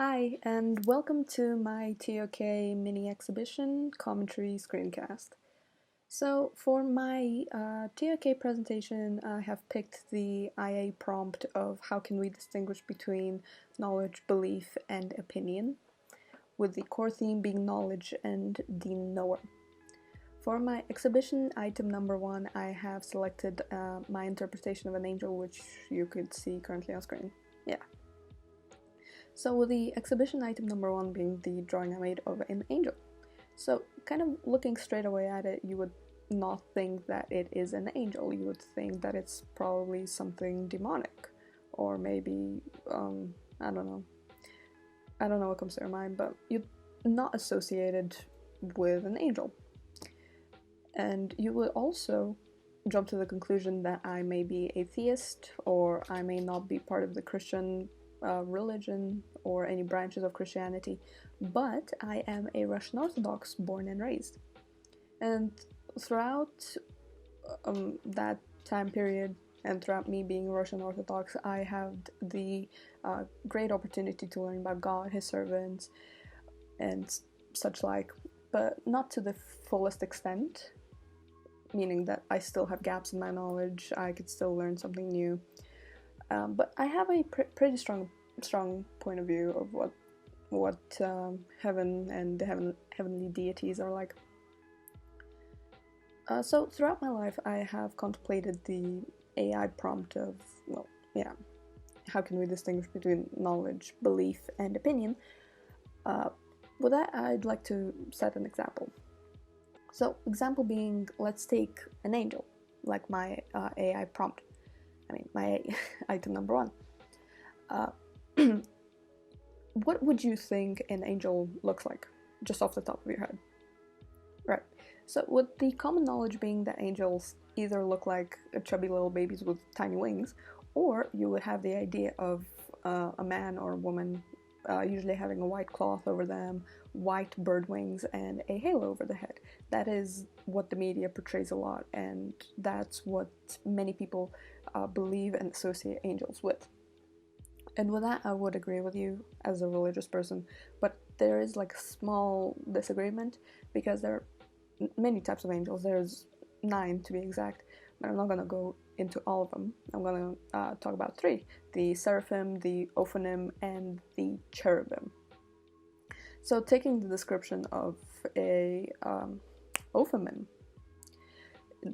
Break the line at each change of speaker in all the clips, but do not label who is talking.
Hi, and welcome to my ToK mini exhibition commentary screencast. So, for my ToK presentation, I have picked the IA prompt of how can we distinguish between knowledge, belief, and opinion, with the core theme being knowledge and the knower. For my exhibition item number 1, I have selected my interpretation of an angel, which you could see currently on screen. Yeah. So with the exhibition item number 1 being the drawing I made of an angel. So kind of looking straight away at it, you would not think that it is an angel. You would think that it's probably something demonic, or maybe I don't know. I don't know what comes to your mind, but you'd not associate it with an angel. And you would also jump to the conclusion that I may be atheist, or I may not be part of the Christian religion or any branches of Christianity, but I am a Russian Orthodox born and raised. And throughout that time period, and throughout me being Russian Orthodox, I had the great opportunity to learn about God, His servants, and such like, but not to the fullest extent, meaning that I still have gaps in my knowledge, I could still learn something new. But I have a pretty strong point of view of what heaven and the heavenly deities are like. So throughout my life, I have contemplated the AI prompt of, how can we distinguish between knowledge, belief, and opinion? With that, I'd like to set an example. So, example being, let's take an angel, like my AI prompt. My item number 1. What would you think an angel looks like, just off the top of your head? Right. So, with the common knowledge being that angels either look like chubby little babies with tiny wings, or you would have the idea of a man or a woman usually having a white cloth over them, white bird wings, and a halo over the head. That is what the media portrays a lot, and that's what many people believe and associate angels with. And with that, I would agree with you as a religious person, but there is like a small disagreement because there are many types of angels. There's 9 to be exact, but I'm not gonna go into all of them. I'm gonna talk about 3: the seraphim, the ophanim, and the cherubim. So, taking the description of a ophanim,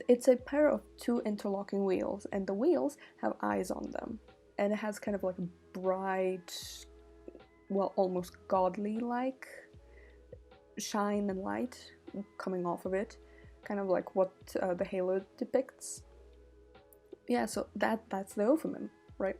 it's a pair of 2 interlocking wheels, and the wheels have eyes on them, and it has kind of like a bright, almost godly-like shine and light coming off of it, kind of like what the halo depicts. Yeah, so that's the ophanim, right?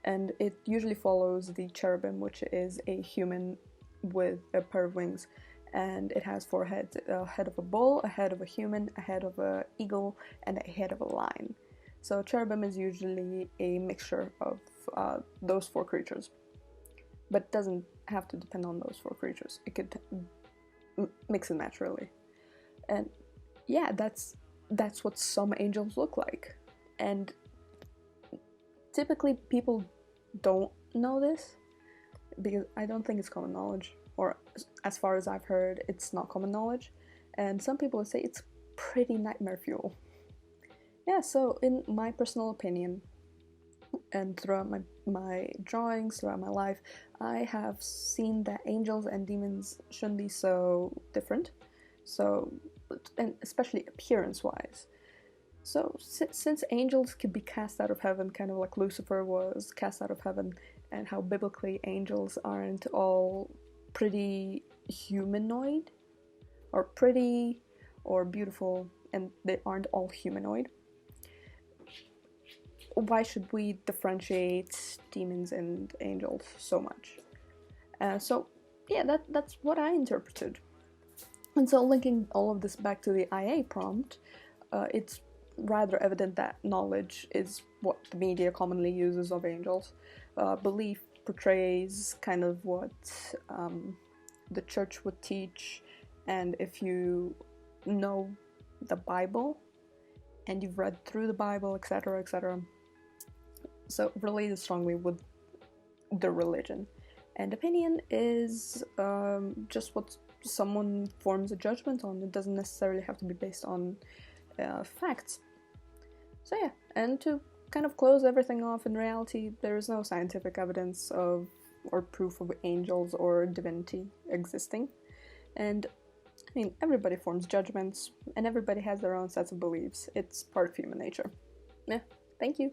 And it usually follows the cherubim, which is a human with a pair of wings, and it has 4 heads: a head of a bull, a head of a human, a head of an eagle, and a head of a lion. So cherubim is usually a mixture of those 4 creatures, but it doesn't have to depend on those 4 creatures. It could mix it naturally. And yeah, that's what some angels look like. And typically people don't know this because I don't think it's common knowledge, or as far as I've heard, it's not common knowledge. And some people would say it's pretty nightmare fuel. Yeah, so in my personal opinion, and throughout my drawings, throughout my life, I have seen that angels and demons shouldn't be so different. So, and especially appearance-wise. So, since angels could be cast out of heaven, kind of like Lucifer was cast out of heaven, and how biblically angels aren't all pretty humanoid, or pretty, or beautiful, and they aren't all humanoid, why should we differentiate demons and angels so much? So, yeah, that's what I interpreted. And so, linking all of this back to the IA prompt, it's rather evident that knowledge is what the media commonly uses of angels. Belief portrays kind of what the church would teach, and if you know the Bible and you've read through the Bible, etc., etc., so related strongly with the religion. And opinion is just what someone forms a judgment on. It doesn't necessarily have to be based on facts. So yeah, and to kind of close everything off, in reality, there is no scientific evidence of or proof of angels or divinity existing. And I mean, everybody forms judgments, and everybody has their own sets of beliefs. It's part of human nature. Yeah, thank you.